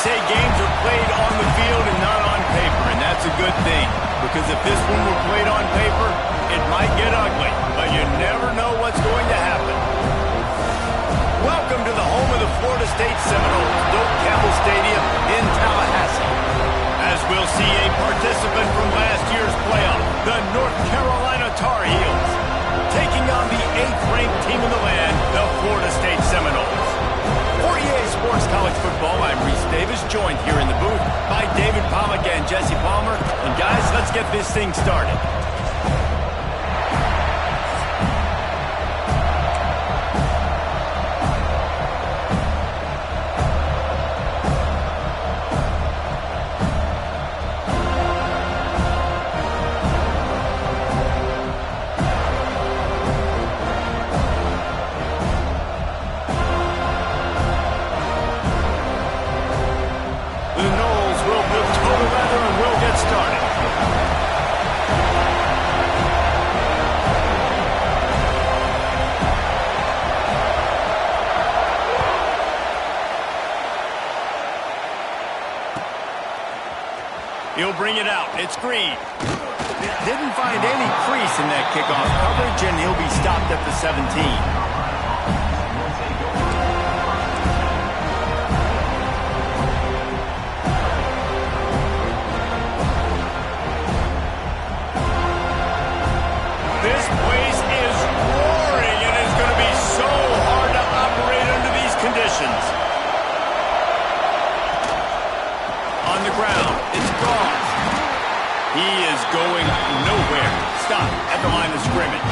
say games are played on the field and not on paper, and that's a good thing. Because if this one were played on paper, it might get ugly, but you never know what's going to happen. Welcome to the home of the Florida State Seminoles, Doak Campbell Stadium in Tallahassee. As we'll see a participant from last year's playoff, the North Carolina Tar Heels, taking on the 8th-ranked team in the land, the Florida State Seminoles. For EA Sports College Football, I'm Reese Davis, joined here in the booth by David Pollack and Jesse Palmer. And guys, let's get this thing started. He'll bring it out. It's Green. Didn't find any crease in that kickoff coverage, and he'll be stopped at the 17. This place is roaring, and it's going to be so hard to operate under these conditions. On the ground, it's Goss. He is going nowhere. Stop at the line of scrimmage.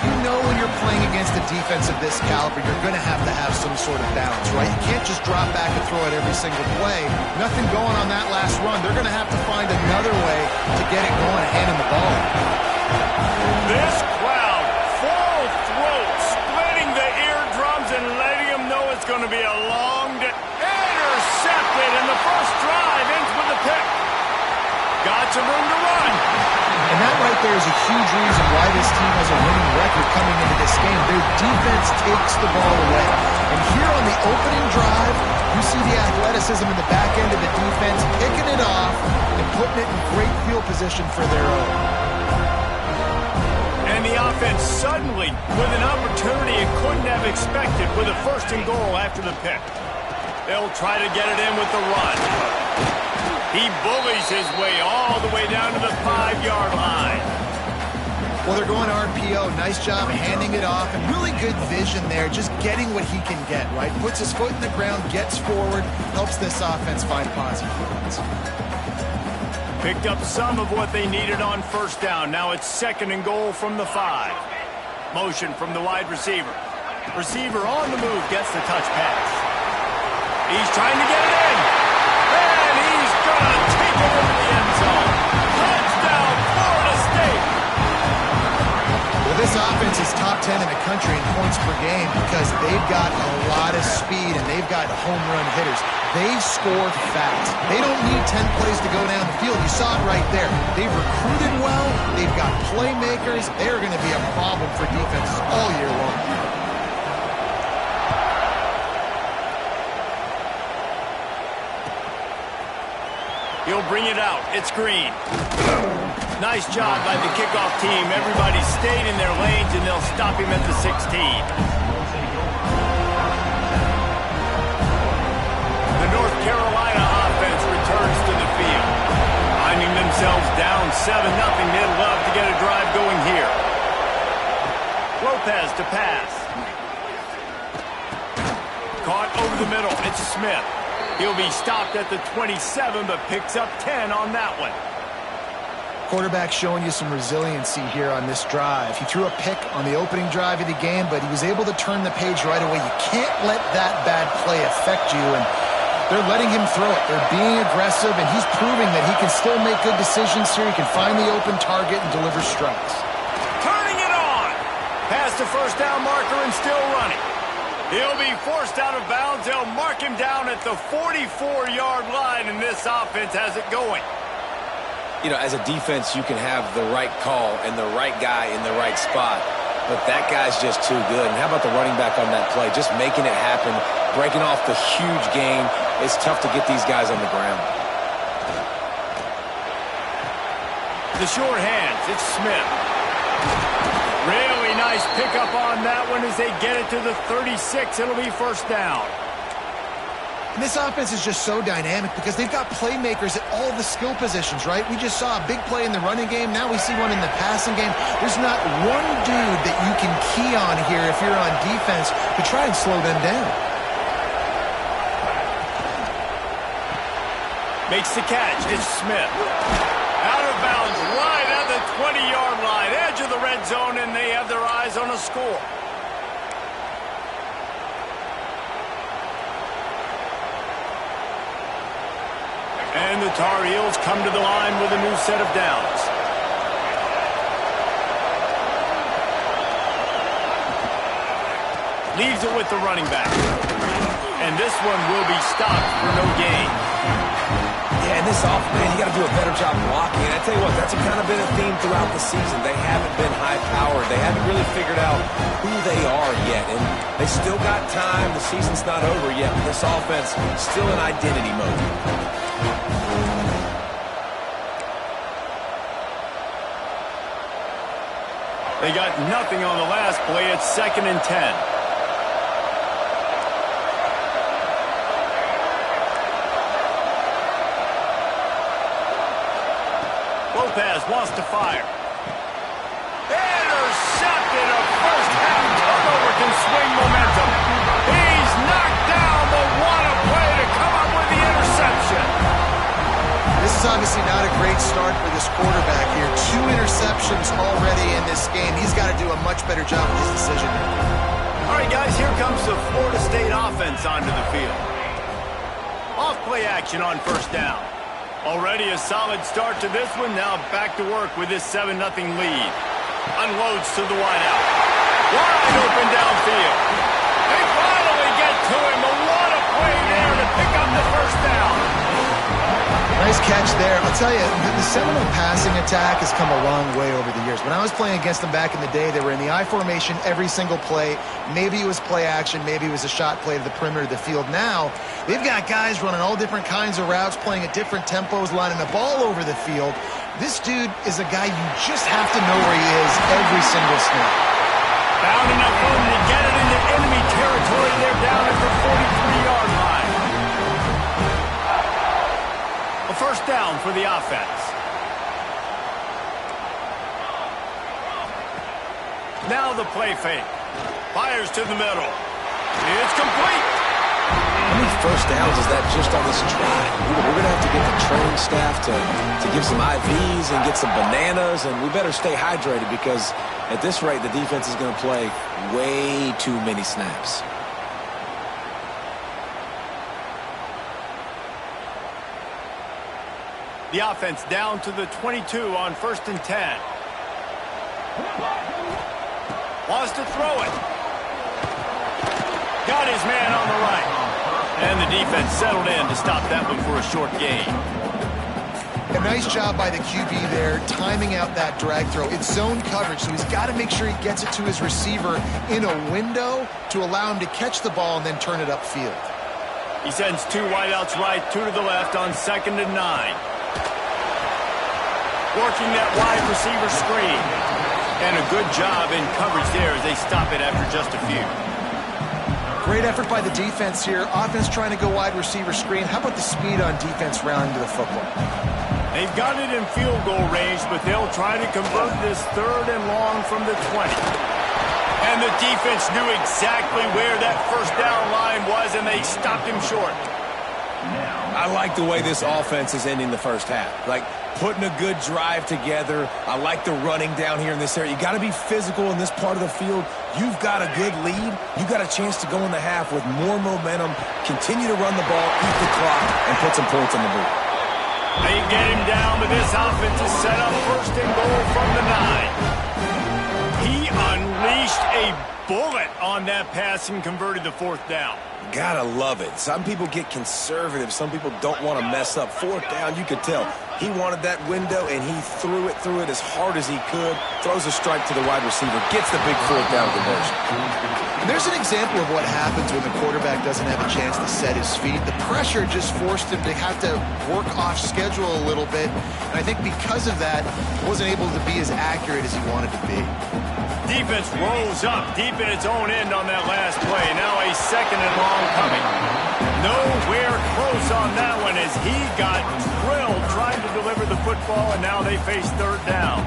You know when you're playing against a defense of this caliber, you're going to have some sort of balance, right? You can't just drop back and throw it every single play. Nothing going on that last run. They're going to have to find another way to get it going and hand him the ball. This crowd, full throat, splitting the eardrums and letting them know it's going to be a long day. Intercepted, and the first drive ends with a pick. Got some room to run. And that right there is a huge reason why this team has a winning record coming into this game. Their defense takes the ball away. And here on the opening drive, you see the athleticism in the back end of the defense, picking it off and putting it in great field position for their own. And the offense suddenly with an opportunity it couldn't have expected with a 1st and goal after the pick. They'll try to get it in with the run. He bullies his way all the way down to the 5-yard line. Well, they're going RPO. Nice job handing it off, and really good vision there, just getting what he can get, right? Puts his foot in the ground, gets forward, helps this offense find positive points. Picked up some of what they needed on 1st down. Now it's 2nd and goal from the 5. Motion from the wide receiver. Receiver on the move, gets the touch pass. He's trying to get it in. And he's going to take it into the end zone. Touchdown, Florida State. Well, this offense is top 10 in the country in points per game because they've got a lot of speed and they've got home run hitters. They score fast. They don't need 10 plays to go down the field. You saw it right there. They've recruited well. They've got playmakers. They're going to be a problem for defenses all year long. He'll bring it out. It's Green. Nice job by the kickoff team. Everybody stayed in their lanes, and they'll stop him at the 16. The North Carolina offense returns to the field. Finding themselves down 7-0, they'd love to get a drive going here. Lopez to pass. Caught over the middle. It's Smith. He'll be stopped at the 27, but picks up 10 on that one. Quarterback showing you some resiliency here on this drive. He threw a pick on the opening drive of the game, but he was able to turn the page right away. You can't let that bad play affect you, and they're letting him throw it. They're being aggressive, and he's proving that he can still make good decisions here. He can find the open target and deliver strikes. Turning it on. Past the 1st down marker and still running. He'll be forced out of bounds. They'll mark him down at the 44-yard line, and this offense has it going. You know, as a defense, you can have the right call and the right guy in the right spot, but that guy's just too good. And how about the running back on that play? Just making it happen breaking off the huge gain. It's tough to get these guys on the ground. The short hands, it's Smith. Really nice pickup on that one as they get it to the 36. It'll be first down. And this offense is just so dynamic because they've got playmakers at all the skill positions, right? We just saw a big play in the running game. Now we see one in the passing game. There's not one dude that you can key on here if you're on defense to try and slow them down. Makes the catch. It's Smith. Out of bounds, right at the 20-yard line. Edge of the red zone, and they have their eyes on a score. And the Tar Heels come to the line with a new set of downs. Leaves it with the running back. And this one will be stopped for no gain. Yeah, and this offense, man, you got to do a better job blocking. And I tell you what, that's kind of been a theme throughout the season. They haven't been high-powered. They haven't really figured out who they are yet. And they still got time. The season's not over yet. But this offense still in identity mode. They got nothing on the last play. It's 2nd and 10. Lopez wants to fire. Intercepted. A first half turnover can swing momentum. He's knocked down, but what a play to come up with the interception. This is obviously not a great start for this quarterback here. 2 interceptions already in this game. He's got to do a much better job with his decision making. All right, guys, here comes the Florida State offense onto the field. Off play action on first down. Already a solid start to this one. Now back to work with this 7-0 lead. Unloads to the wideout. Wide open downfield. They finally get to him. A lot of play there to pick up the first down. Nice catch there. I'll tell you, the Seminole passing attack has come a long way over the years. When I was playing against them back in the day, they were in the I formation every single play. Maybe it was play action. Maybe it was a shot play to the perimeter of the field. Now, they've got guys running all different kinds of routes, playing at different tempos, lining the ball over the field. This dude is a guy you just have to know where he is every single snap. Found enough room to get it into enemy territory. They're down at the 43-yard line. A first down for the offense. Now the play fake. Fires to the middle. It's complete. How many first downs is that just on this drive? We're going to have to get the training staff to give some IVs and get some bananas, and we better stay hydrated because at this rate, the defense is going to play way too many snaps. The offense down to the 22 on 1st and 10. Wants to throw it. Got his man on the right. And the defense settled in to stop that one for a short gain. A nice job by the QB there, timing out that drag throw. It's zone coverage, so he's got to make sure he gets it to his receiver in a window to allow him to catch the ball and then turn it upfield. He sends 2 wideouts right, 2 to the left on 2nd and 9. Working that wide receiver screen. And a good job in coverage there as they stop it after just a few. Great effort by the defense here. Offense trying to go wide receiver screen. How about the speed on defense rounding to the football? They've got it in field goal range, but they'll try to convert this 3rd and long from the 20. And the defense knew exactly where that first down line was, and they stopped him short. I like the way this offense is ending the first half. Like, putting a good drive together. I like the running down here in this area. You got to be physical in this part of the field. You've got a good lead. You got a chance to go in the half with more momentum, continue to run the ball, eat the clock, and put some points on the board. They get him down, but this offense is set up 1st and goal from the 9. He unleashed a bullet on that pass and converted the 4th down. Gotta love it. Some people get conservative. Some people don't want to mess up. 4th down, you could tell. He wanted that window, and he threw it as hard as he could. Throws a strike to the wide receiver. Gets the big fourth down conversion. And there's an example of what happens when the quarterback doesn't have a chance to set his feet. The pressure just forced him to have to work off schedule a little bit. And I think because of that, he wasn't able to be as accurate as he wanted to be. Defense rolls up deep in its own end on that last play. Now a second and long coming. Nowhere close on that one as he got drilled trying to deliver the football, and now they face third down.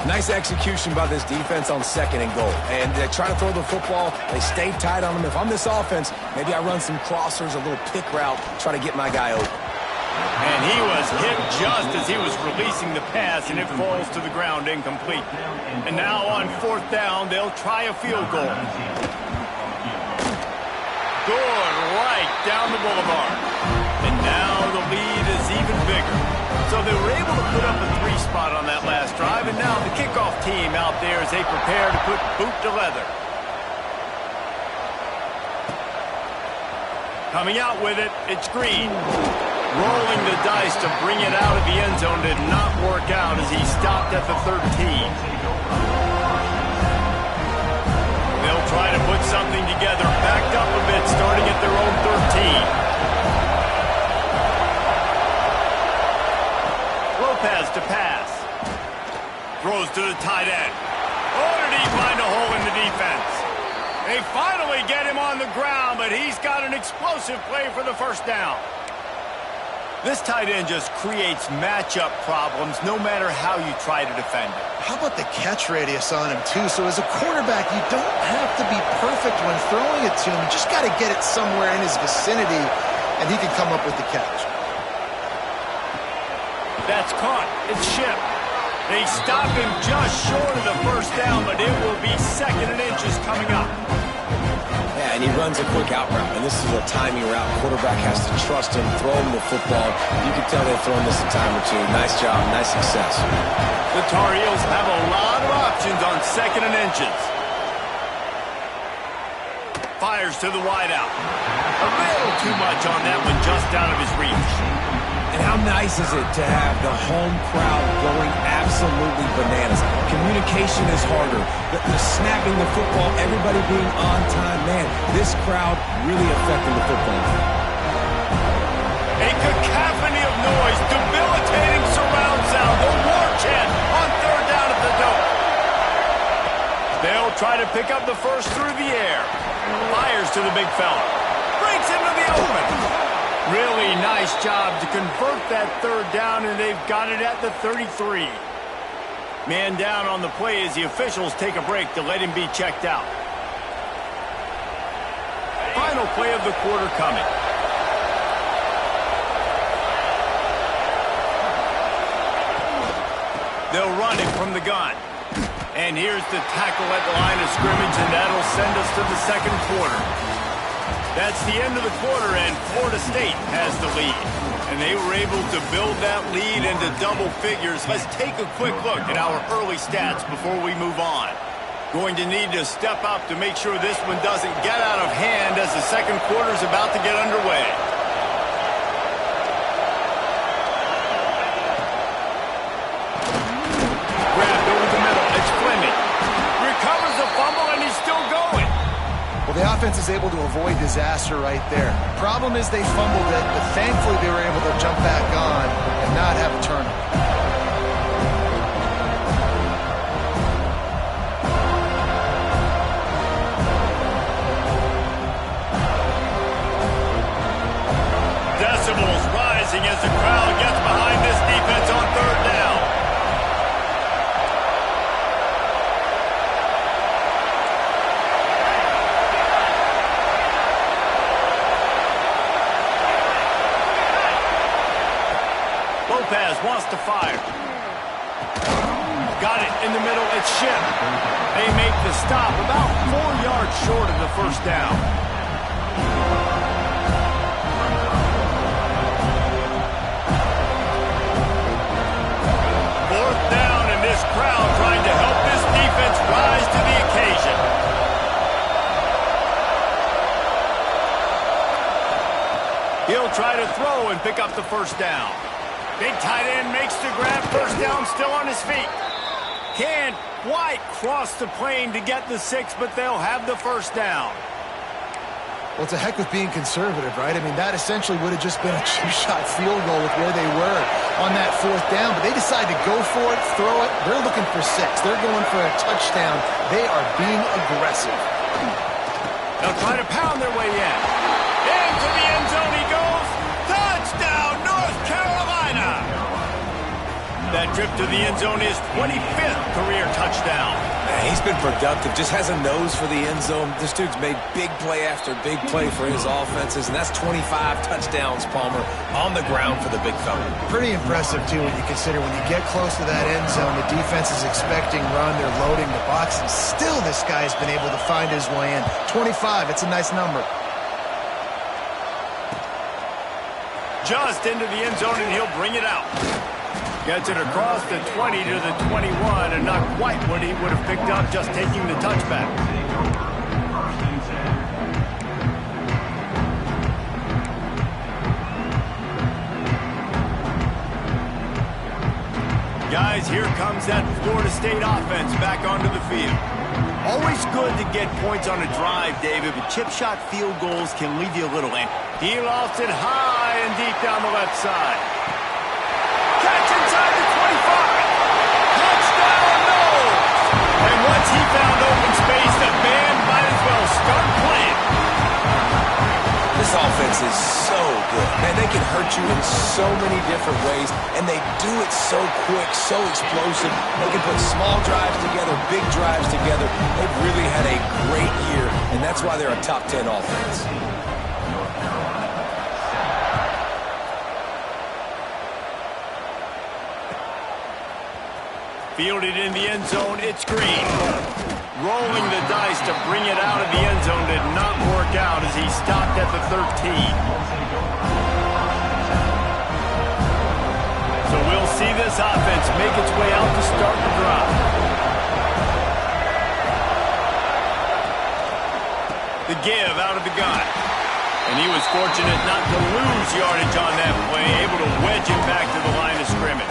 Nice execution by this defense on second and goal. And they try to throw the football. They stay tight on him. If I'm this offense, maybe I run some crossers, a little pick route, try to get my guy open. And he was hit just as he was releasing the pass, and it falls to the ground incomplete. And now on fourth down, they'll try a field goal. Good right down the boulevard. And now the lead is even bigger. So they were able to put up a 3 spot on that last drive, and now the kickoff team out there as they prepare to put boot to leather. Coming out with it, it's Green. Rolling the dice to bring it out of the end zone did not work out as he stopped at the 13. They'll try to put something together, backed up a bit, starting at their own 13. Lopez to pass. Throws to the tight end. Oh, did he find a hole in the defense? They finally get him on the ground, but he's got an explosive play for the first down. This tight end just creates matchup problems no matter how you try to defend it. How about the catch radius on him, too? So as a quarterback, you don't have to be perfect when throwing it to him. You just got to get it somewhere in his vicinity, and he can come up with the catch. That's caught. It's shipped. They stop him just short of the first down, but it will be second and inches coming up. Yeah, and he runs a quick out route, and this is a timing route. Quarterback has to trust him, throw him the football. You can tell they've thrown this a time or two. Nice job, nice success. The Tar Heels have a lot of options on second and inches. Fires to the wideout. A little too much on that one, just out of his reach. And how nice is it to have the home crowd going absolutely bananas? Communication is harder. The snapping the football, everybody being on time. Man, this crowd really affecting the football game. A cacophony of noise, debilitating surround sound. The war chant on third down at the Dome. They'll try to pick up the first through the air. Fires to the big fella. Breaks into the open. Really nice job to convert that third down, and they've got it at the 33. Man down on the play as the officials take a break to let him be checked out. Final play of the quarter coming. They'll run him from the gun. And here's the tackle at the line of scrimmage, and that'll send us to the second quarter. That's the end of the quarter, and Florida State has the lead. And they were able to build that lead into double figures. Let's take a quick look at our early stats before we move on. Going to need to step up to make sure this one doesn't get out of hand as the second quarter is about to get underway. Grabbed over the middle. It's Fleming. Recovers the fumble, and he's still going. Well, the offense is able to avoid disaster right there. Problem is they fumbled it, but thankfully they were able to jump back on and not have a turnover. Decibels rising as the crowd gets behind this defense on third down. Lopez wants to fire. Got it in the middle. It's Schiff. They make the stop about 4 yards short of the first down. Fourth down, and this crowd trying to help this defense rise to the occasion. He'll try to throw and pick up the first down. Big tight end makes the grab. First down, still on his feet. Can't quite cross the plane to get the 6, but they'll have the first down. Well, it's a heck with being conservative, right? I mean, that essentially would have just been a chip-shot field goal with where they were on that 4th down. But they decided to go for it, throw it. They're looking for 6. They're going for a touchdown. They are being aggressive. They'll try to pound their way in. Into the end zone he goes. Touchdown, North Carolina! That trip to the end zone is 25th career touchdown. Man, he's been productive, just has a nose for the end zone. This dude's made big play after big play for his offenses, and that's 25 touchdowns, Palmer, on the ground for the big fella. Pretty impressive, too, when you consider when you get close to that end zone, the defense is expecting run, they're loading the box, and still this guy's been able to find his way in. 25, it's a nice number. Just into the end zone, and he'll bring it out. Gets it across the 20 to the 21, and not quite what he would have picked up just taking the touchback. Guys, here comes that Florida State offense back onto the field. Always good to get points on a drive, David, but chip shot field goals can leave you a little empty. He lost it high and deep down the left side. Catch inside the 25. Touchdown, no! And once he found open space, the band might as well start playing. This offense is so good. Man, they can hurt you in so many different ways, and they do it so quick, so explosive. They can put small drives together, big drives together. They've really had a great year, and that's why they're a top 10 offense. Fielded in the end zone, it's Green. Rolling the dice to bring it out of the end zone did not work out as he stopped at the 13. So we'll see this offense make its way out to start the drive. The give out of the gun. And he was fortunate not to lose yardage on that play, able to wedge it back to the line of scrimmage.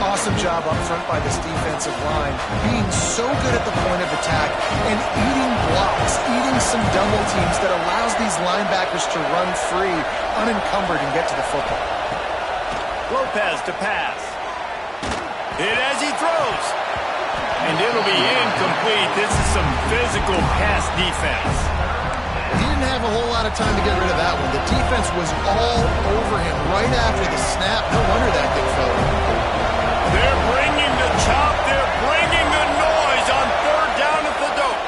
Awesome job up front by this defensive line, being so good at the point of attack and eating blocks, eating some double teams that allows these linebackers to run free, unencumbered, and get to the football. Lopez to pass. Hit as he throws. And it'll be incomplete. This is some physical pass defense. He didn't have a whole lot of time to get rid of that one. The defense was all over him right after the snap. No wonder that thing fell. They're bringing the chop. They're bringing the noise on 3rd down at the dope.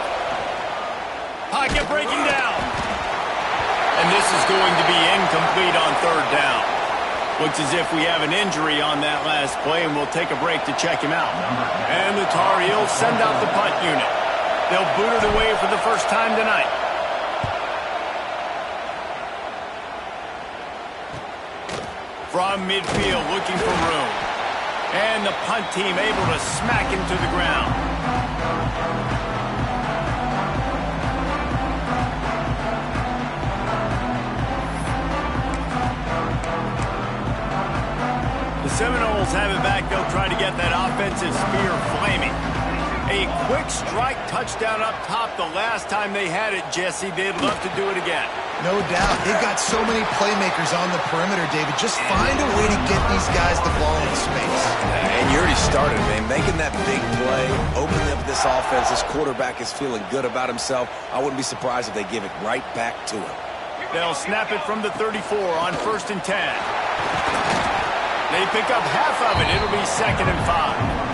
Pocket breaking down. And this is going to be incomplete on 3rd down. Looks as if we have an injury on that last play, and we'll take a break to check him out. And the Tar Heels send out the punt unit. They'll boot it away for the first time tonight. From midfield, looking for room. And the punt team able to smack him to the ground. The Seminoles have it back. They'll try to get that offensive spear flaming. A quick strike touchdown up top the last time they had it, Jesse. They'd love to do it again. No doubt. They've got so many playmakers on the perimeter, David. Just find a way to get these guys the ball in space. And you already started, man. Making that big play, opening up this offense. This quarterback is feeling good about himself. I wouldn't be surprised if they give it right back to him. They'll snap it from the 34 on 1st and 10. They pick up half of it. It'll be 2nd and 5.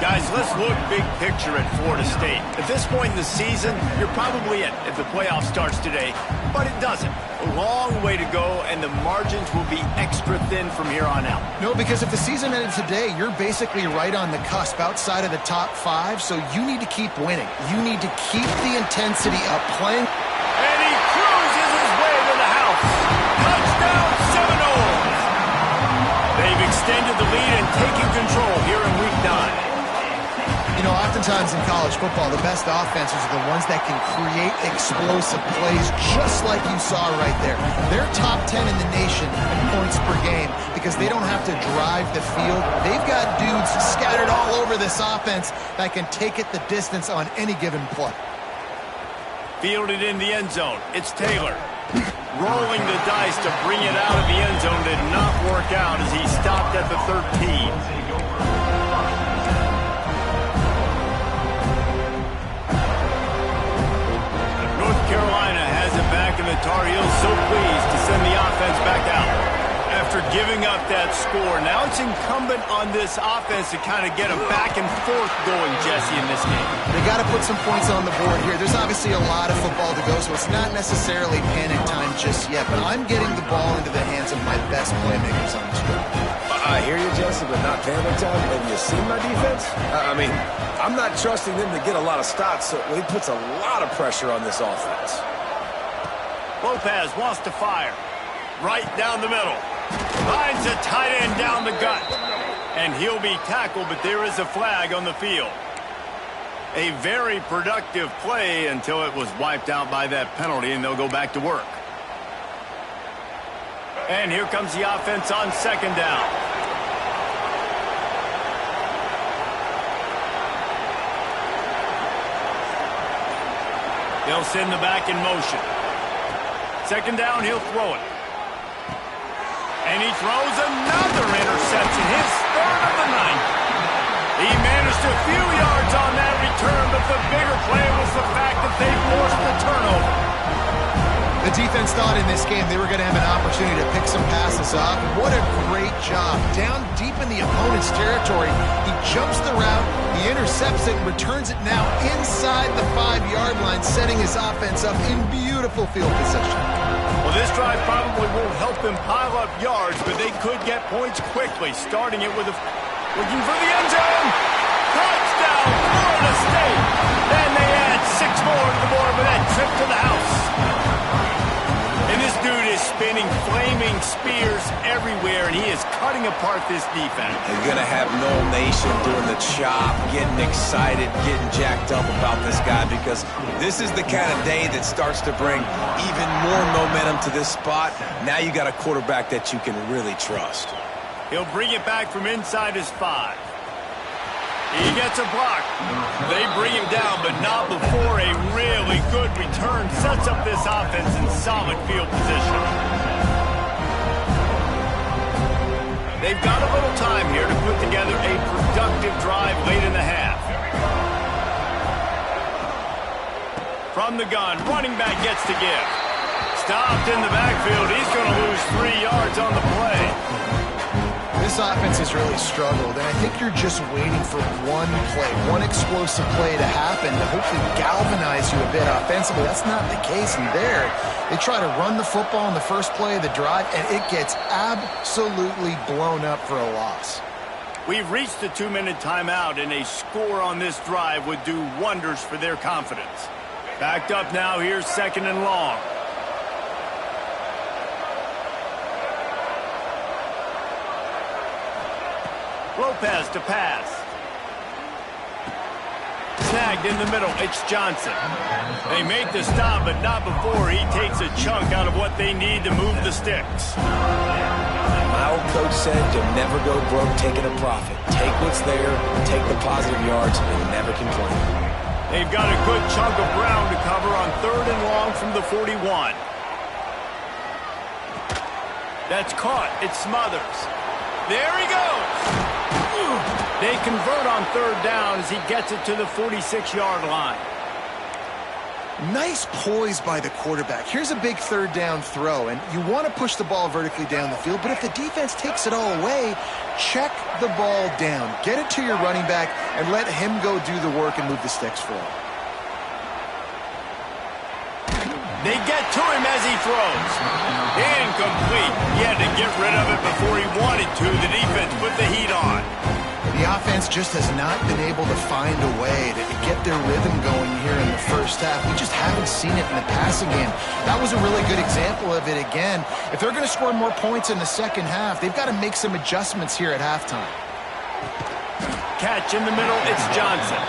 Guys, let's look big picture at Florida State. At this point in the season, you're probably in if the playoff starts today, but it doesn't. A long way to go, and the margins will be extra thin from here on out. No, because if the season ended today, you're basically right on the cusp outside of the top 5, so you need to keep winning. You need to keep the intensity up, playing. And he cruises his way to the house. Touchdown, Seminoles! They've extended the lead and taken control here in Week 9. You know, often Oftentimes in college football, the best offenses are the ones that can create explosive plays, just like you saw right there. They're top 10 in the nation in points per game because they don't have to drive the field. They've got dudes scattered all over this offense that can take it the distance on any given play. Fielded in the end zone. It's Taylor. Rolling the dice to bring it out of the end zone did not work out as he stopped at the 13. Carolina has it back, and the Tar Heels so pleased to send the offense back out. After giving up that score, now it's incumbent on this offense to kind of get a back and forth going, Jesse, in this game. They got to put some points on the board here. There's obviously a lot of football to go, so it's not necessarily panic time just yet, but I'm getting the ball into the hands of my best playmakers on this drive. I hear you, Jesse, but not panic time. Have you seen my defense? I mean, I'm not trusting them to get a lot of stops, so he puts a lot of pressure on this offense. Lopez wants to fire. Right down the middle. Finds a tight end down the gut. And he'll be tackled, but there is a flag on the field. A very productive play until it was wiped out by that penalty, and they'll go back to work. And here comes the offense on second down. They'll send the back in motion. Second down, he'll throw it. And he throws another interception, his third of the night. He managed a few yards on that return, but the bigger play was the fact that they forced the turnover. The defense thought in this game they were going to have an opportunity to pick some passes off. What a great job. Down deep in the opponent's territory, he jumps the route, he intercepts it, and returns it now inside the 5-yard line, setting his offense up in beautiful field position. Well, this drive probably won't help them pile up yards, but they could get points quickly, starting it with looking for the end zone. Touchdown, Florida State. And they add 6 more to the board with that trip to the house. And this dude is spinning flaming spears everywhere, and he is cutting apart this defense. You're going to have Noel Nation doing the chop, getting excited, getting jacked up about this guy, because this is the kind of day that starts to bring even more momentum to this spot. Now you got a quarterback that you can really trust. He'll bring it back from inside his 5. He gets a block. They bring him down, but not before a really good return sets up this offense in solid field position. They've got a little time here to put together a productive drive late in the half. From the gun, running back gets to give. Stopped in the backfield. He's going to lose 3 yards on the play. This offense has really struggled, and I think you're just waiting for one play, one explosive play to happen to hopefully galvanize you a bit offensively. That's not the case in there. They try to run the football in the first play of the drive, and it gets absolutely blown up for a loss. We've reached the 2-minute timeout, and a score on this drive would do wonders for their confidence. Backed up now, here's second and long. Lopez to pass. Snagged in the middle, it's Johnson. They make the stop, but not before he takes a chunk out of what they need to move the sticks. My old coach said you'll never go broke taking a profit. Take what's there, take the positive yards, and never complain. They've got a good chunk of ground to cover on third and long from the 41. That's caught. It Smothers. There he goes. They convert on third down as he gets it to the 46-yard line. Nice poise by the quarterback. Here's a big third down throw, and you want to push the ball vertically down the field, but if the defense takes it all away, check the ball down. Get it to your running back and let him go do the work and move the sticks for him. They get to him as he throws. Incomplete. He had to get rid of it before he wanted to. The defense put the heat on. The offense just has not been able to find a way to get their rhythm going here in the first half. We just haven't seen it in the passing game. That was a really good example of it again. If they're going to score more points in the second half, they've got to make some adjustments here at halftime. Catch in the middle, it's Johnson.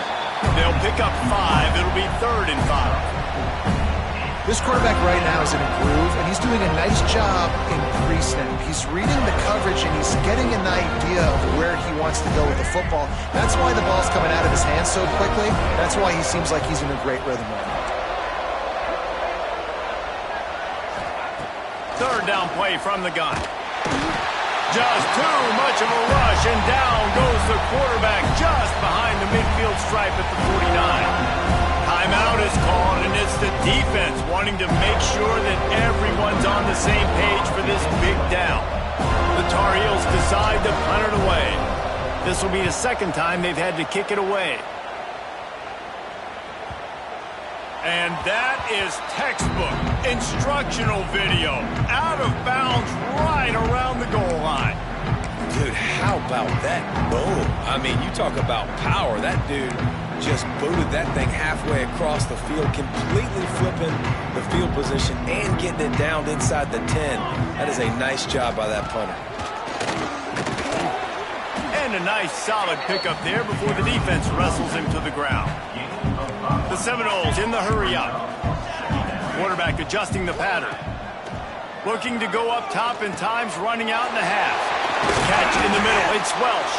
They'll pick up 5. It'll be 3rd and 5. This quarterback right now is in a groove, and he's doing a nice job in pre-snap. He's reading the coverage, and he's getting an idea of where he wants to go with the football. That's why the ball's coming out of his hands so quickly. That's why he seems like he's in a great rhythm right now. 3rd down play from the gun. Just too much of a rush, and down goes the quarterback just behind the midfield stripe at the 49. Timeout is called, and it's the defense wanting to make sure that everyone's on the same page for this big down. The Tar Heels decide to punt it away. This will be the 2nd time they've had to kick it away. And that is textbook instructional video. Out of bounds right around the goal line. Dude, how about that boom? I mean, you talk about power. That dude just booted that thing halfway across the field, completely flipping the field position and getting it down inside the 10. That is a nice job by that punter. And a nice solid pickup there before the defense wrestles him to the ground. The Seminoles in the hurry up. Quarterback adjusting the pattern. Looking to go up top, and time's running out in the half. Catch in the middle. It's Welsh.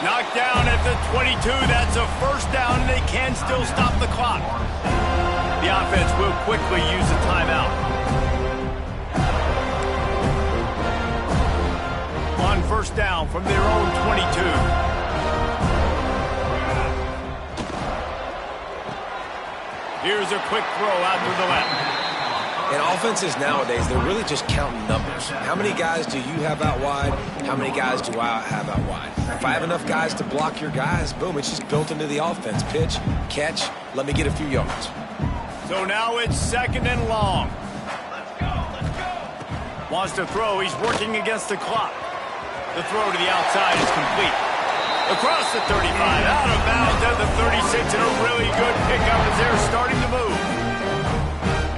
Knocked down at the 22. That's a 1st down, and they can still stop the clock. The offense will quickly use a timeout. On 1st down from their own 22. Here's a quick throw out to the left. In offenses nowadays, they're really just counting numbers. How many guys do you have out wide? How many guys do I have out wide? If I have enough guys to block your guys, boom, it's just built into the offense. Pitch, catch, let me get a few yards. So now it's 2nd and long. Wants to throw. He's working against the clock. The throw to the outside is complete. Across the 35, out of bounds at the 36, and a really good pickup as they're starting to move.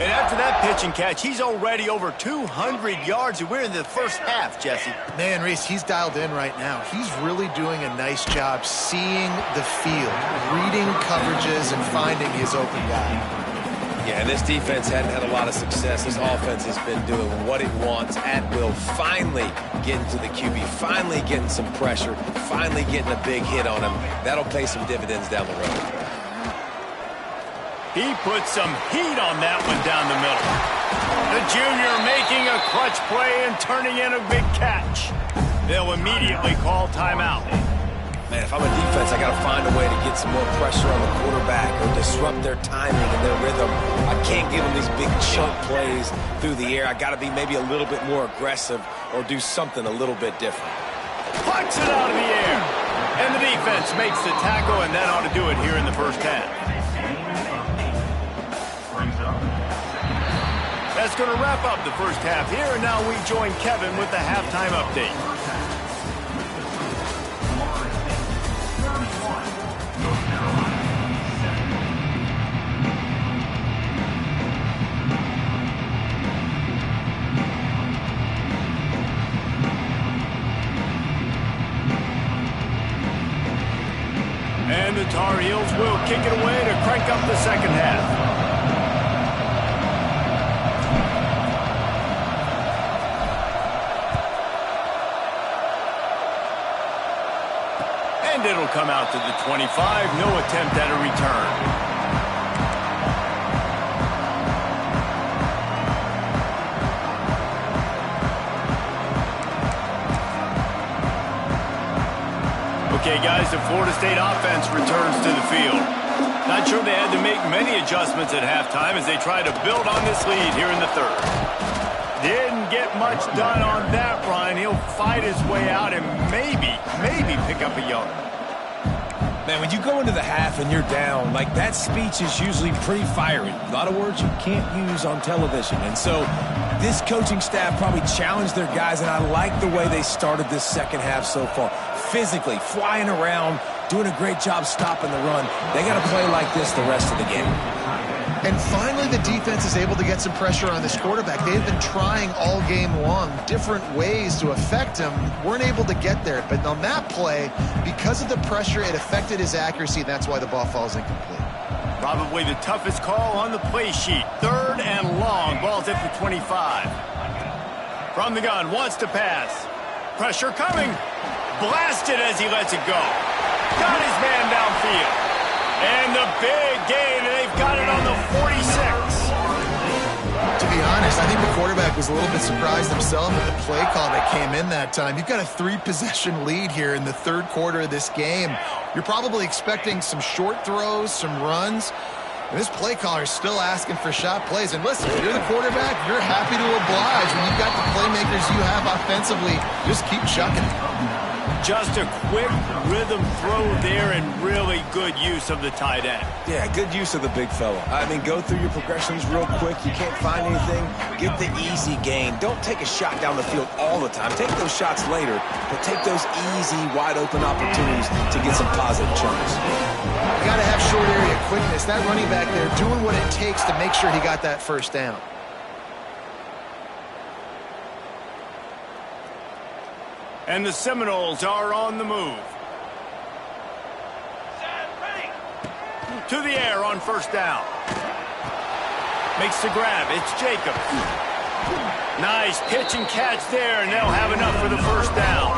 And after that pitch and catch, he's already over 200 yards, and we're in the 1st half, Jesse. Man, Reese, he's dialed in right now. He's really doing a nice job seeing the field, reading coverages, and finding his open guy. Yeah, and this defense hadn't had a lot of success. This offense has been doing what it wants at will. Finally getting to the QB, finally getting some pressure, finally getting a big hit on him. That'll pay some dividends down the road. He put some heat on that one down the middle. The junior making a clutch play and turning in a big catch. They'll immediately call timeout. Man, if I'm a defense, I got to find a way to get some more pressure on the quarterback or disrupt their timing and their rhythm. I can't give them these big chunk plays through the air. I got to be maybe a little bit more aggressive or do something a little bit different. Plucks it out of the air. And the defense makes the tackle, and that ought to do it here in the 1st half. That's going to wrap up the 1st half here, and now we join Kevin with the halftime update. And the Tar Heels will kick it away to crank up the 2nd half. And it'll come out to the 25. No attempt at a return. Okay, guys, the Florida State offense returns to the field. Not sure they had to make many adjustments at halftime as they try to build on this lead here in the 3rd. Didn't get much done on that run. He'll fight his way out and maybe pick up a yard. Man, when you go into the half and you're down, like that speech is usually pretty fiery. A lot of words you can't use on television. And so this coaching staff probably challenged their guys, and I like the way they started this 2nd half so far. Physically, flying around, doing a great job stopping the run. They got to play like this the rest of the game. And finally, the defense is able to get some pressure on this quarterback. They've been trying all game long different ways to affect him. Weren't able to get there. But on that play, because of the pressure, it affected his accuracy. That's why the ball falls incomplete. Probably the toughest call on the play sheet. 3rd and long. Ball's at the 25. From the gun, wants to pass. Pressure coming. Blasted as he lets it go. Got his man downfield. And the big gain, and they've got it on the 46. To be honest, I think the quarterback was a little bit surprised himself at the play call that came in that time. You've got a 3-possession lead here in the 3rd quarter of this game. You're probably expecting some short throws, some runs. And this play caller is still asking for shot plays. And listen, if you're the quarterback, you're happy to oblige. When you've got the playmakers you have offensively, just keep chucking it. Just a quick rhythm throw there and really good use of the tight end. Yeah, good use of the big fella. I mean, go through your progressions real quick. You can't find anything, get the easy gain. Don't take a shot down the field all the time. Take those shots later, but take those easy, wide-open opportunities to get some positive chunks. You got to have short area quickness. That running back there doing what it takes to make sure he got that first down. And the Seminoles are on the move. To the air on 1st down. Makes the grab. It's Jacobs. Nice pitch and catch there, and they'll have enough for the 1st down.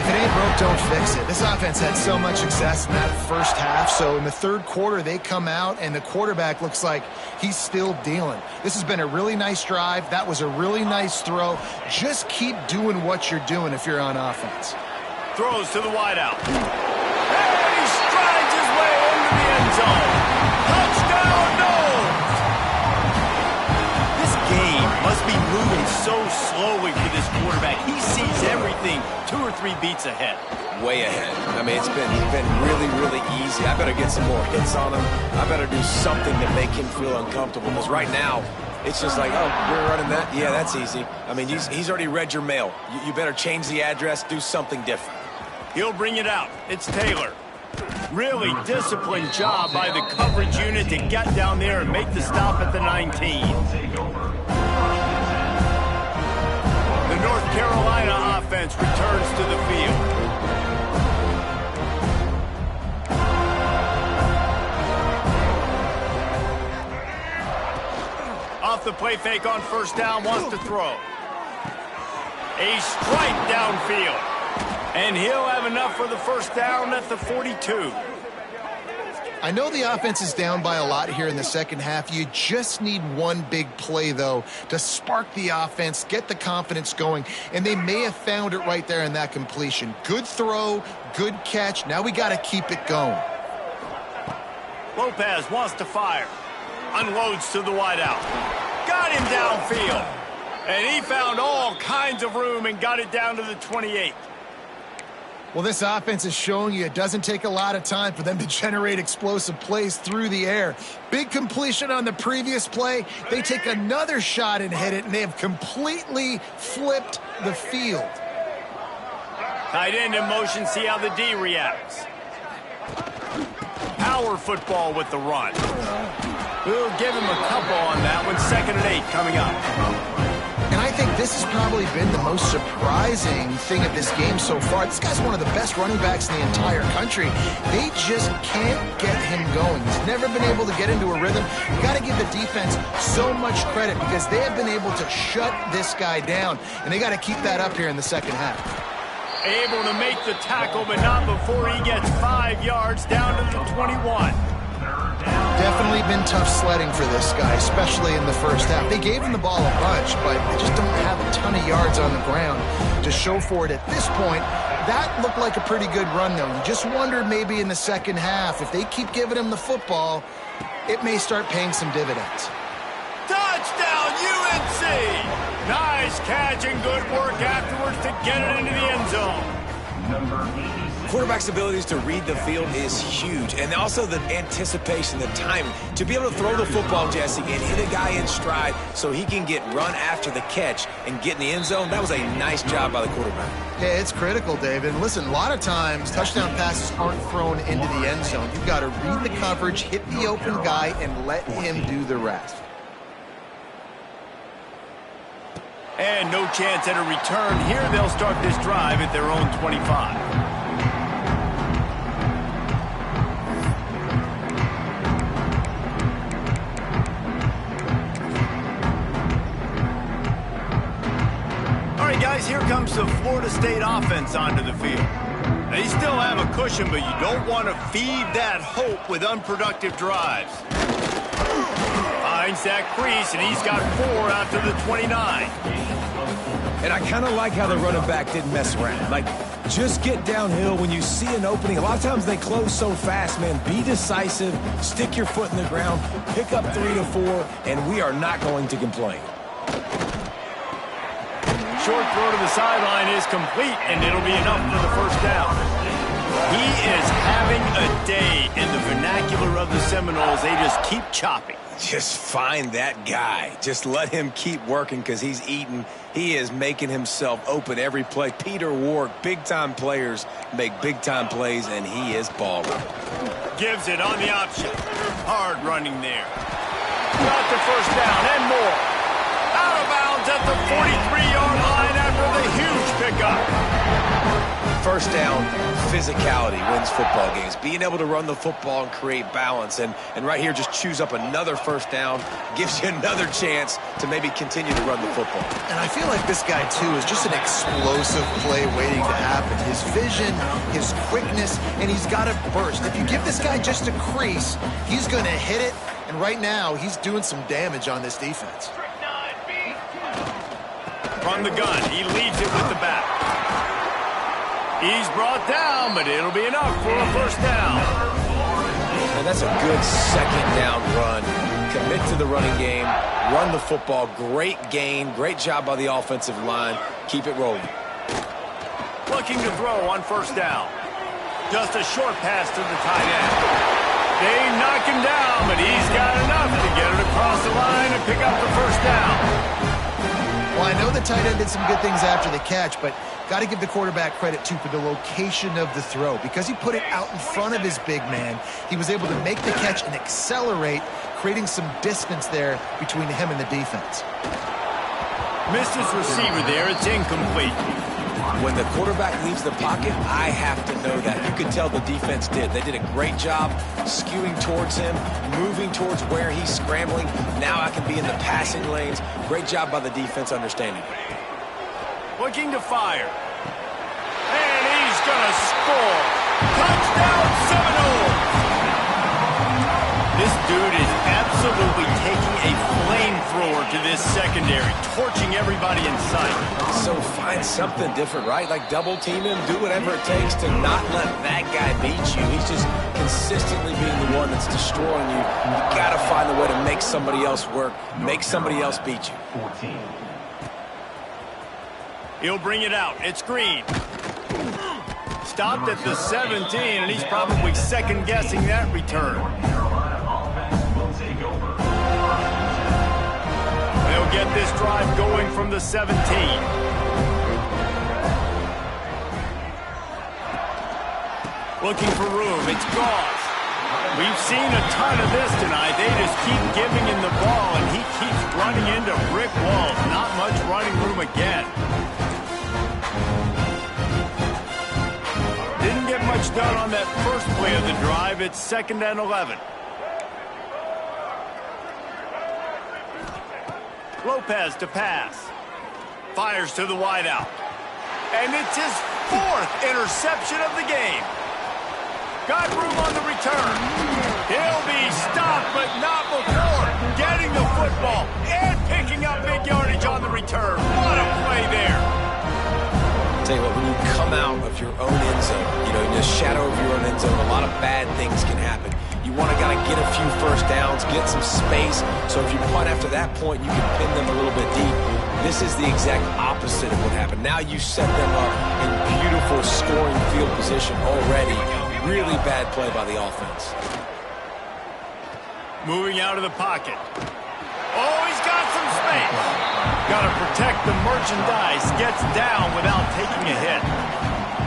If it ain't broke, don't fix it. This offense had so much success in that first half, so in the 3rd quarter, they come out, and the quarterback looks like he's still dealing. This has been a really nice drive. That was a really nice throw. Just keep doing what you're doing if you're on offense. Throws to the wideout. And he strides his way into the end zone. Touchdown, Noles! This game must be moving so slowly for this quarterback. He sees everything 2 or 3 beats ahead. Way ahead. I mean, it's been really, really easy. I better get some more hits on him. I better do something to make him feel uncomfortable. Because right now, it's just like, oh, we're running that? Yeah, that's easy. I mean, he's already read your mail. You better change the address, do something different. He'll bring it out. It's Taylor. Really disciplined job by the coverage unit to get down there and make the stop at the 19. The North Carolina offense returns to the field. Off the play fake on 1st down, wants to throw. A strike downfield. And he'll have enough for the 1st down at the 42. I know the offense is down by a lot here in the second half. You just need one big play, though, to spark the offense, get the confidence going, and they may have found it right there in that completion. Good throw, good catch. Now we got to keep it going. Lopez wants to fire. Unloads to the wideout. Got him downfield. And he found all kinds of room and got it down to the 28. Well, this offense is showing you it doesn't take a lot of time for them to generate explosive plays through the air. Big completion on the previous play. They take another shot and hit it, and they have completely flipped the field. Tight end in motion, see how the D reacts. Power football with the run. We'll give him a couple on that one. 2nd and 8 coming up. And I think this has probably been the most surprising thing of this game so far. This guy's one of the best running backs in the entire country. They just can't get him going. He's never been able to get into a rhythm. You got to give the defense so much credit because they have been able to shut this guy down, and they got to keep that up here in the second half. Able to make the tackle, but not before he gets 5 yards down to the 21. Definitely been tough sledding for this guy, especially in the first half. They gave him the ball a bunch, but they just don't have a ton of yards on the ground to show for it at this point. That looked like a pretty good run, though. You just wonder maybe in the second half, if they keep giving him the football, it may start paying some dividends. Touchdown, UNC! Nice catch and good work afterwards to get it into the end zone. Quarterback's abilities to read the field is huge, and also the anticipation, the timing. To be able to throw the football, Jesse, and hit a guy in stride so he can get run after the catch and get in the end zone, that was a nice job by the quarterback. Yeah, it's critical, David. And listen, a lot of times touchdown passes aren't thrown into the end zone. You've got to read the coverage, hit the open guy, and let him do the rest. And no chance at a return here. They'll start this drive at their own 25. Guys, here comes the Florida State offense onto the field. They still have a cushion, but you don't want to feed that hope with unproductive drives. Finds that crease, and he's got 4 out to the 29. And I kind of like how the running back didn't mess around. Like, just get downhill when you see an opening. A lot of times they close so fast, man. Be decisive, stick your foot in the ground, pick up 3 to 4, and we are not going to complain. Short throw to the sideline is complete, and it'll be enough for the first down. He is having a day in the vernacular of the Seminoles. They just keep chopping. Just find that guy. Just let him keep working because he's eating. He is making himself open every play. Peter Ward, big-time players make big-time plays, and he is balling. Gives it on the option. Hard running there. Got the first down and more. Out of bounds at the 43-yard line after the huge pickup. First down, physicality wins football games. Being able to run the football and create balance. And right here, just choose up another first down. Gives you another chance to maybe continue to run the football. And I feel like this guy, too, is just an explosive play waiting to happen. His vision, his quickness, and he's got a burst. If you give this guy just a crease, he's going to hit it. And right now, he's doing some damage on this defense. From the gun, he leads it with the back. He's brought down, but it'll be enough for a first down. And that's a good second down run. Commit to the running game, run the football. Great gain, great job by the offensive line. Keep it rolling. Looking to throw on first down. Just a short pass to the tight end. They knock him down, but he's got enough to get it across the line and pick up the first down. Well, I know the tight end did some good things after the catch, but got to give the quarterback credit, too, for the location of the throw. Because he put it out in front of his big man, he was able to make the catch and accelerate, creating some distance there between him and the defense. Missed his receiver there. It's incomplete. When the quarterback leaves the pocket, I have to know that. You could tell the defense did. They did a great job skewing towards him, moving towards where he's scrambling. Now I can be in the passing lanes. Great job by the defense understanding. Looking to fire. And he's going to score. Touchdown Seminoles! This dude is absolutely taking a flamethrower to this secondary, torching everybody in sight. So find something different, right? Like double team him, do whatever it takes to not let that guy beat you. He's just consistently being the one that's destroying you. You got to find a way to make somebody else work, make somebody else beat you. He'll bring it out. It's Green. Stopped at the 17, and he's probably second-guessing that return. They'll get this drive going from the 17. Looking for room. It's Goss. We've seen a ton of this tonight. They just keep giving him the ball, and he keeps running into brick walls. Not much running room again. Didn't get much done on that first play of the drive. It's 2nd and 11. Lopez to pass. Fires to the wideout. And it's his 4th interception of the game. Got room on the return. He'll be stopped, but not before getting the football and picking up big yardage on the return. What a play there. Tell you what, when you come out of your own end zone, in the shadow of your own end zone, a lot of bad things can happen. You want to kind of get a few first downs, get some space, so if you punt after that point, you can pin them a little bit deep. This is the exact opposite opposite of what happened. Now you set them up in beautiful scoring field position already. Really bad play by the offense. Moving out of the pocket. Oh, he's got some space. Got to protect the merchandise. Gets down without taking a hit.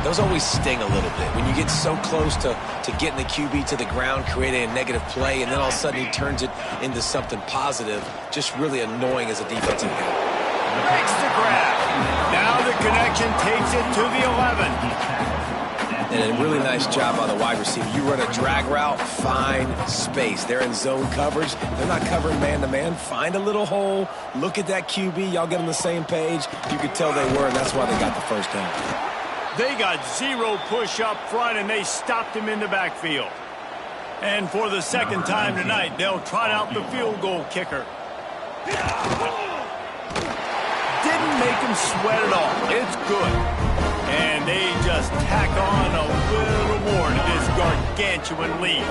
Those always sting a little bit. When you get so close to getting the QB to the ground, creating a negative play, and then all of a sudden he turns it into something positive, just really annoying as a defensive guy. Makes the grab. Now the connection takes it to the 11. And a really nice job by the wide receiver. You run a drag route, find space. They're in zone coverage. They're not covering man-to-man. Find a little hole. Look at that QB. Y'all get on the same page. You could tell they were, and that's why they got the first down. They got zero push up front, and they stopped him in the backfield. And for the second time tonight, they'll trot out the field goal kicker. Didn't make him sweat at all. It's good. And they just tack on a little more to this gargantuan lead.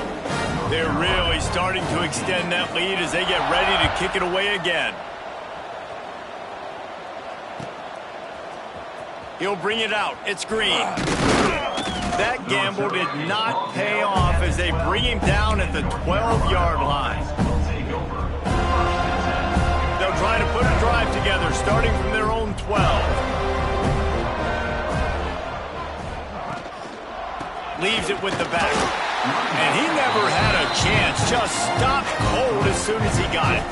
They're really starting to extend that lead as they get ready to kick it away again. He'll bring it out. It's Green. That gamble did not pay off as they bring him down at the 12-yard line. They'll try to put a drive together starting from their own 12. Leaves it with the back. And he never had a chance. Just stopped cold as soon as he got it.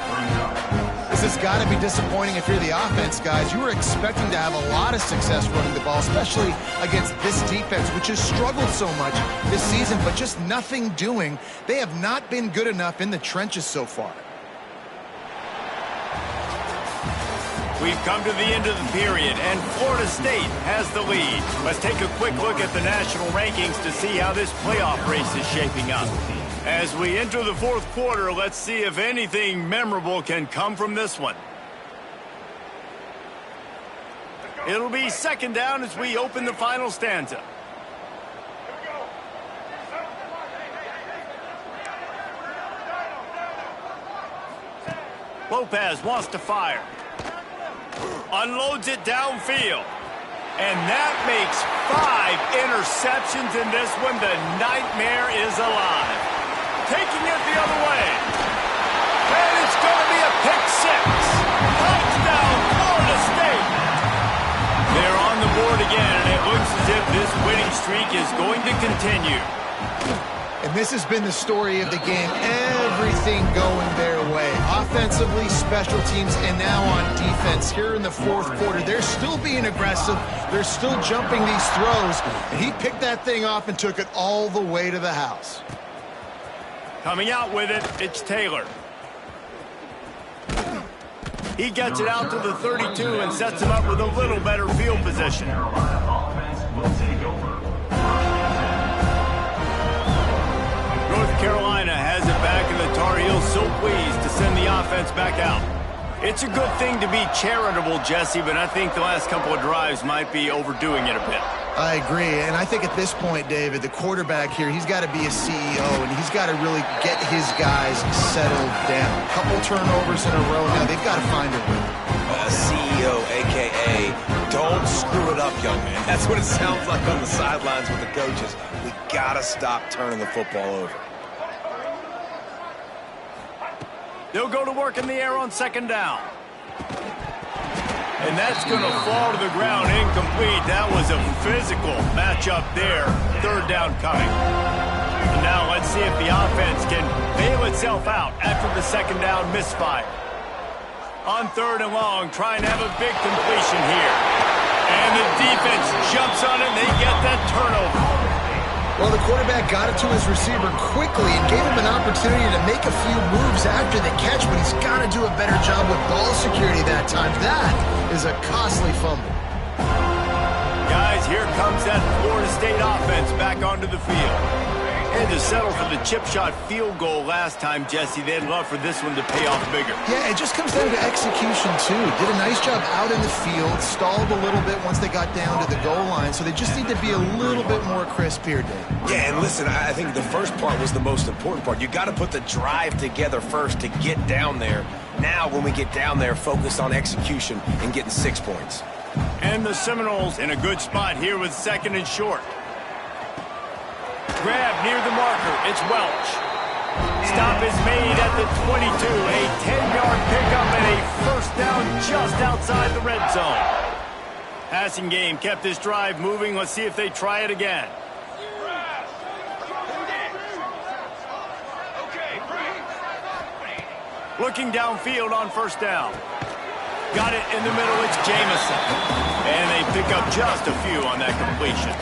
This has got to be disappointing if you're the offense, guys. You were expecting to have a lot of success running the ball, especially against this defense, which has struggled so much this season, but just nothing doing. They have not been good enough in the trenches so far. We've come to the end of the period, and Florida State has the lead. Let's take a quick look at the national rankings to see how this playoff race is shaping up. As we enter the fourth quarter, let's see if anything memorable can come from this one. It'll be second down as we open the final stanza. Lopez wants to fire. Unloads it downfield. And that makes 5 interceptions in this one. The nightmare is alive. Taking it the other way. And it's going to be a pick 6. Touchdown, Florida State. They're on the board again, and it looks as if this winning streak is going to continue. And this has been the story of the game. Everything going their way. Offensively, special teams, and now on defense. Here in the fourth quarter, they're still being aggressive. They're still jumping these throws. And he picked that thing off and took it all the way to the house. Coming out with it, it's Taylor. He gets it out to the 32 and sets him up with a little better field position. North Carolina has it back, and the Tar Heels so pleased to send the offense back out. It's a good thing to be charitable, Jesse, but I think the last couple of drives might be overdoing it a bit. I agree, and I think at this point, David, the quarterback here, he's got to be a CEO, and he's got to really get his guys settled down. A couple turnovers in a row now. They've got to find a way. CEO, a.k.a. don't screw it up, young man. That's what it sounds like on the sidelines with the coaches. We got to stop turning the football over. They'll go to work in the air on second down. And that's going to fall to the ground incomplete. That was a physical matchup there. Third down coming. And now let's see if the offense can bail itself out after the second down misfire. On third and long, trying to have a big completion here. And the defense jumps on it, and they get that turnover. Well, the quarterback got it to his receiver quickly and gave him an opportunity to make a few moves after the catch, but he's got to do a better job with ball security that time. That is a costly fumble. Guys, here comes that Florida State offense back onto the field. Had to settle for the chip shot field goal last time, Jesse. They'd love for this one to pay off bigger. Yeah, it just comes down to execution, too. Did a nice job out in the field, stalled a little bit once they got down to the goal line, so they just need to be a little bit more crisp here, Dave. Yeah, and listen, I think the first part was the most important part. You got to put the drive together first to get down there. Now, when we get down there, focus on execution and getting 6 points. And the Seminoles in a good spot here with 2nd and short. Grab near the marker. It's Welch. Stop is made at the 22. A 10-yard pickup and a first down just outside the red zone. Passing game kept this drive moving. Let's see if they try it again. Looking downfield on first down. Got it in the middle. It's Jamison. And they pick up just a few on that completion.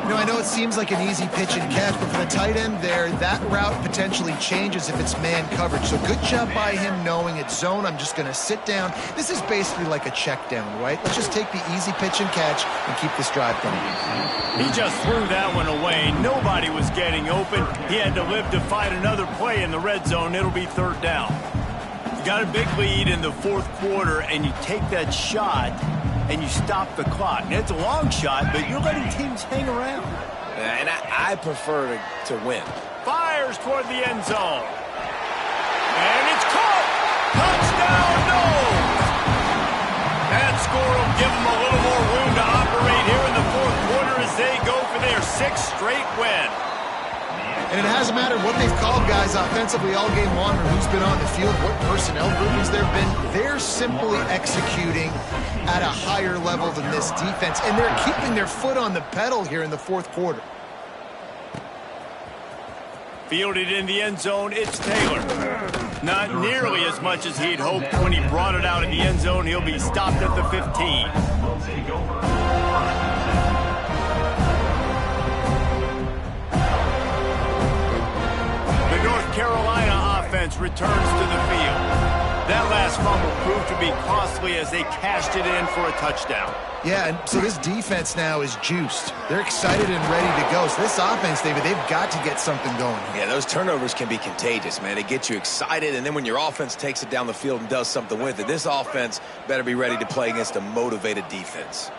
You know, I know it seems like an easy pitch and catch, but for the tight end there, that route potentially changes if it's man coverage. So good job by him knowing it's zone. I'm just going to sit down. This is basically like a check down, right? Let's just take the easy pitch and catch and keep this drive going. He just threw that one away. Nobody was getting open. He had to live to fight another play in the red zone. It'll be 3rd down. You got a big lead in the 4th quarter, and you take that shot and you stop the clock. And it's a long shot, but you're letting teams hang around. And I prefer to win. Fires toward the end zone. And it's caught. Touchdown, no! That score will give them a little more room to operate here in the 4th quarter as they go for their 6th straight win. And it hasn't mattered what they've called guys offensively all game long or who's been on the field, what personnel groupings there have been. They're simply executing at a higher level than this defense, and they're keeping their foot on the pedal here in the 4th quarter. Fielded in the end zone, it's Taylor. Not nearly as much as he'd hoped when he brought it out in the end zone. He'll be stopped at the 15. North Carolina offense returns to the field. That last fumble proved to be costly as they cashed it in for a touchdown. Yeah, and so this defense now is juiced. They're excited and ready to go. So this offense, David, they've got to get something going. Yeah, those turnovers can be contagious, man. They get you excited, and then when your offense takes it down the field and does something with it, this offense better be ready to play against a motivated defense.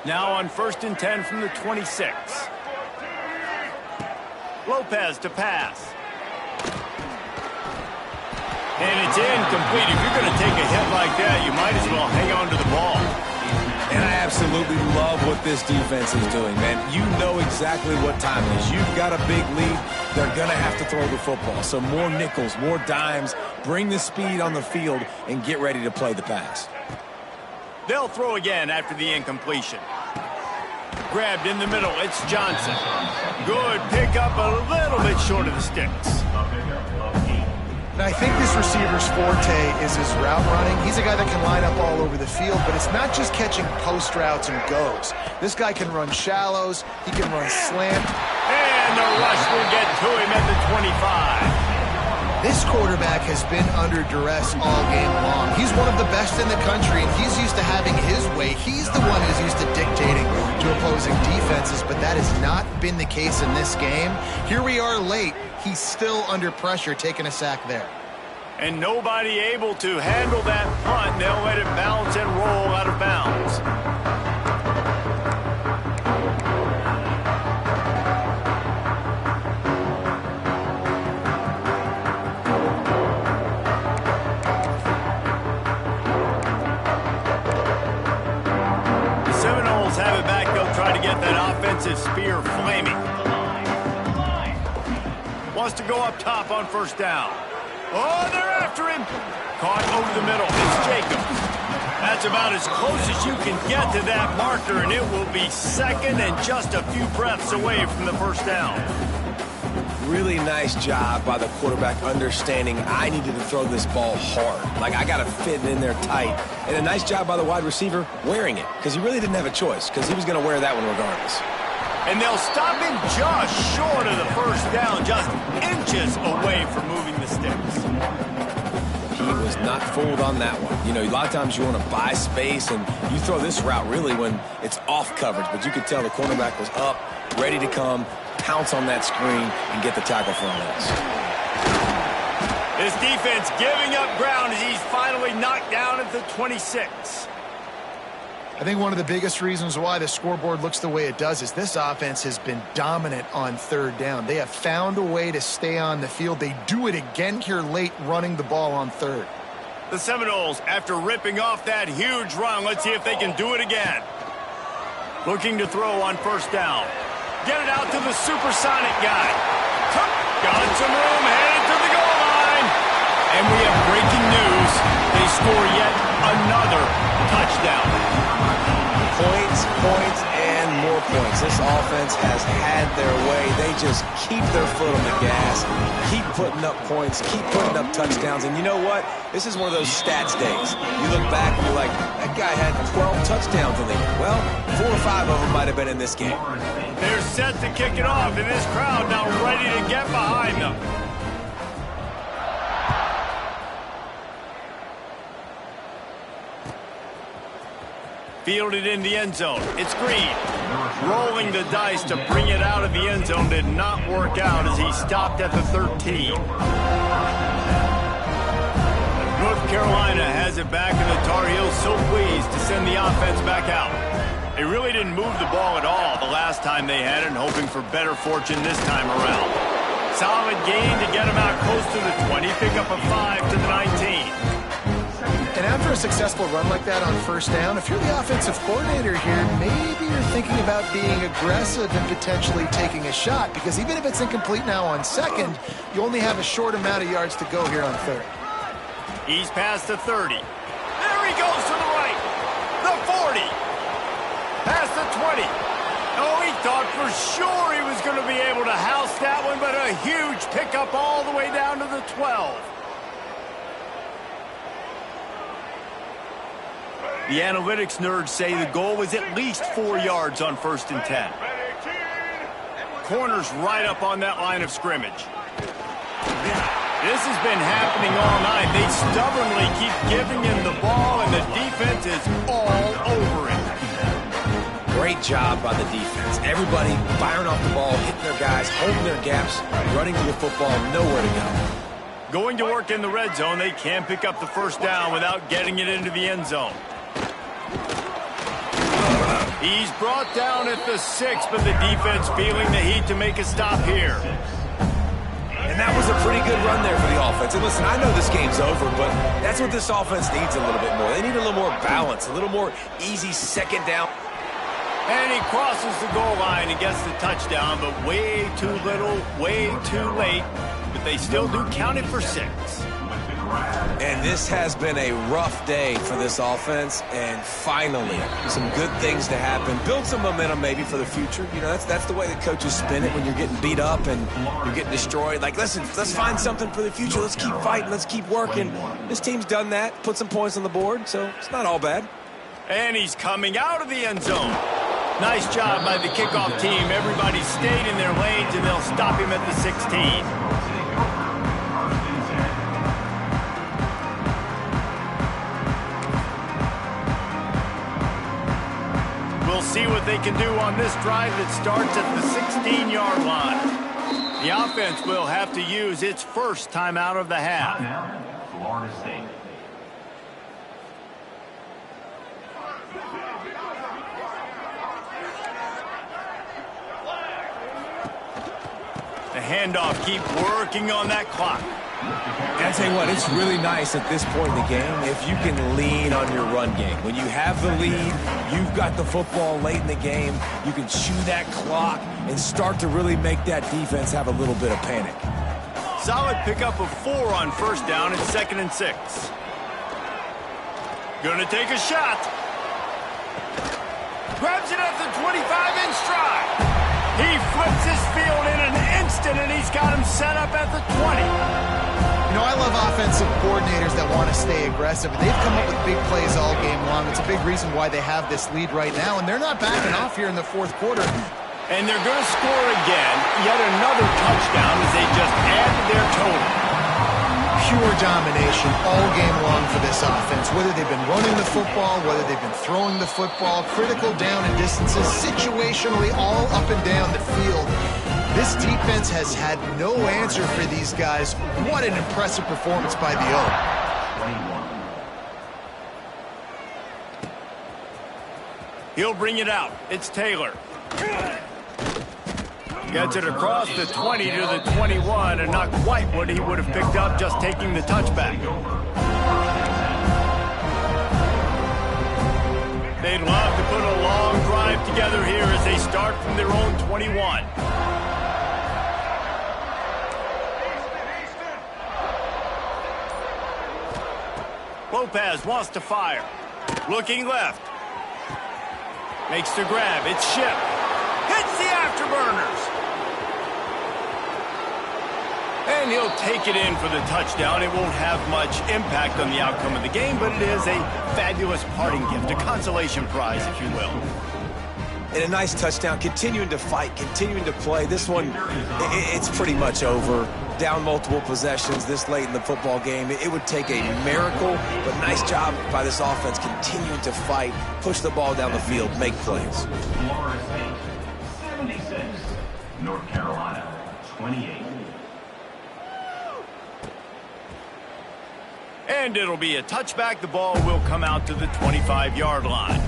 Now on 1st and 10 from the 26. Lopez to pass. And it's incomplete. If you're going to take a hit like that, you might as well hang on to the ball. And I absolutely love what this defense is doing, man. You know exactly what time it is. You've got a big lead. They're going to have to throw the football. So more nickels, more dimes, bring the speed on the field, and get ready to play the pass. They'll throw again after the incompletion. Grabbed in the middle. It's Johnson. Good pickup, a little bit short of the sticks. And I think this receiver's forte is his route running. He's a guy that can line up all over the field, but it's not just catching post routes and goes. This guy can run shallows. He can run slant. And the rush will get to him at the 25. This quarterback has been under duress all game long. He's one of the best in the country, and he's used to having his way. He's the one who's used to dictating to opposing defenses, but that has not been the case in this game. Here we are late. He's still under pressure, taking a sack there. And nobody able to handle that punt. They'll let it bounce and roll out of bounds. The Seminoles have it back. They'll try to get that offensive spear flaming. Wants to go up top on first down. Oh, they're after him. Caught over the middle. It's Jacobs. That's about as close as you can get to that marker, and it will be 2nd and just a few breaths away from the first down. Really nice job by the quarterback understanding I needed to throw this ball hard. Like, I got to fit it in there tight. And a nice job by the wide receiver wearing it, because he really didn't have a choice, because he was going to wear that one regardless. And they'll stop him just short of the first down, just inches away from moving the sticks. He was not fooled on that one. You know, a lot of times you want to buy space, and you throw this route really when it's off coverage. But you could tell the cornerback was up, ready to come, pounce on that screen, and get the tackle for a loss. This defense giving up ground as he's finally knocked down at the 26. I think one of the biggest reasons why the scoreboard looks the way it does is this offense has been dominant on 3rd down. They have found a way to stay on the field. They do it again here late, running the ball on 3rd. The Seminoles, after ripping off that huge run, let's see if they can do it again. Looking to throw on first down. Get it out to the supersonic guy. Got some room, headed to the goal line. And we have breaking news. They score yet another touchdown. Points, points, and more points. This offense has had their way. They just keep their foot on the gas, keep putting up points, keep putting up touchdowns. And you know what? This is one of those stats days. You look back and you're like, that guy had 12 touchdowns in the year. Well, 4 or 5 of them might have been in this game. They're set to kick it off, and this crowd now ready to get behind them. Fielded in the end zone. It's Green. Rolling the dice to bring it out of the end zone did not work out as he stopped at the 13. North Carolina has it back, and the Tar Heels so pleased to send the offense back out. They really didn't move the ball at all the last time they had it, and hoping for better fortune this time around. Solid gain to get them out close to the 20, pick up a 5 to the 19. And after a successful run like that on first down, if you're the offensive coordinator here, maybe you're thinking about being aggressive and potentially taking a shot, because even if it's incomplete now on second, you only have a short amount of yards to go here on third. He's past the 30. There he goes to the right. The 40. Past the 20. Oh, he thought for sure he was going to be able to house that one, but a huge pickup all the way down to the 12. The analytics nerds say the goal was at least 4 yards on 1st and 10. Corners right up on that line of scrimmage. This has been happening all night. They stubbornly keep giving him the ball, and the defense is all over it. Great job by the defense. Everybody firing off the ball, hitting their guys, holding their gaps, running to the football, nowhere to go. Going to work in the red zone, they can't pick up the first down without getting it into the end zone. He's brought down at the 6, but the defense feeling the heat to make a stop here. And that was a pretty good run there for the offense. And listen, I know this game's over, but that's what this offense needs a little bit more. They need a little more balance, a little more easy second down. And he crosses the goal line and gets the touchdown, but way too little, way too late. But they still do count it for 6. And this has been a rough day for this offense, and finally, some good things to happen. Build some momentum maybe for the future. You know, that's the way the coaches spin it when you're getting beat up and you're getting destroyed. Like, listen, let's find something for the future. Let's keep fighting. Let's keep working. This team's done that, put some points on the board, so it's not all bad. And he's coming out of the end zone. Nice job by the kickoff team. Everybody stayed in their lanes, and they'll stop him at the 16. We'll see what they can do on this drive that starts at the 16-yard line. The offense will have to use its first timeout of the half. Florida State. The handoff, keep working on that clock. And I tell you what, it's really nice at this point in the game if you can lean on your run game. When you have the lead, you've got the football late in the game, you can chew that clock and start to really make that defense have a little bit of panic. Solid pickup of 4 on first down and 2nd and 6. Gonna take a shot. Grabs it at the 25 in stride. He flips his field in an instant, and he's got him set up at the 20. You know, I love offensive coordinators that want to stay aggressive, and they've come up with big plays all game long. It's a big reason why they have this lead right now, and they're not backing off here in the 4th quarter. And they're going to score again, yet another touchdown as they just add to their total. Pure domination all game long for this offense. Whether they've been running the football, whether they've been throwing the football, critical down and distances, situationally all up and down the field. This defense has had no answer for these guys. What an impressive performance by the O. He'll bring it out. It's Taylor. Gets it across the 20 to the 21, and not quite what he would have picked up just taking the touchback. They'd love to put a long drive together here as they start from their own 21. Lopez wants to fire. Looking left. Makes the grab. It's shipped. Hits the afterburners. And he'll take it in for the touchdown. It won't have much impact on the outcome of the game, but it is a fabulous parting gift, a consolation prize, if you will. And a nice touchdown, continuing to fight, continuing to play. This one, it's pretty much over. Down multiple possessions this late in the football game. It would take a miracle, but nice job by this offense continuing to fight, push the ball down the field, make plays. Florida State, 76. North Carolina, 28. And it'll be a touchback. The ball will come out to the 25-yard line.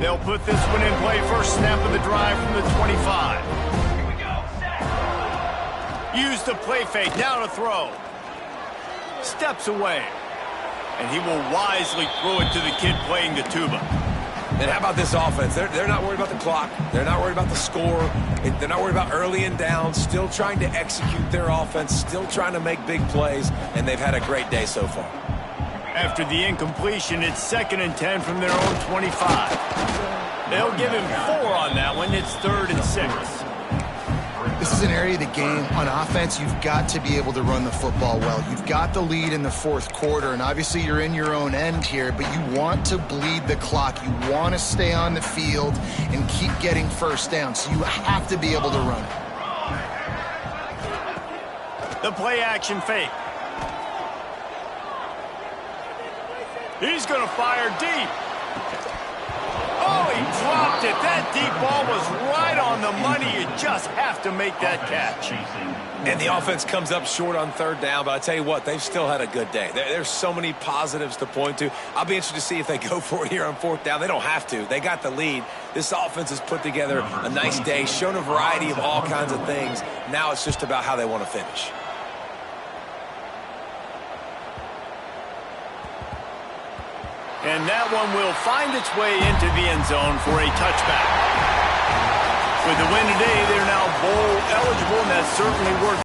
They'll put this one in play. First snap of the drive from the 25. Here we go. Use the play fake. Now to throw. Steps away. And he will wisely throw it to the kid playing the tuba. And how about this offense? They're not worried about the clock. They're not worried about the score. They're not worried about early and down. Still trying to execute their offense. Still trying to make big plays. And they've had a great day so far. After the incompletion, it's 2nd and 10 from their own 25. They'll give him 4 on that one. It's 3rd and 6. This is an area of the game. On offense, you've got to be able to run the football well. You've got the lead in the 4th quarter, and obviously you're in your own end here, but you want to bleed the clock. You want to stay on the field and keep getting first down, so you have to be able to run it. The play-action fake. He's going to fire deep. Oh, he dropped it. That deep ball was right on the money. You just have to make that catch. And the offense comes up short on 3rd down, but I tell you what, they've still had a good day. There's so many positives to point to. I'll be interested to see if they go for it here on 4th down. They don't have to. They got the lead. This offense has put together a nice day, shown a variety of all kinds of things. Now it's just about how they want to finish. And that one will find its way into the end zone for a touchback. With the win today, they're now bowl eligible, and that's certainly worth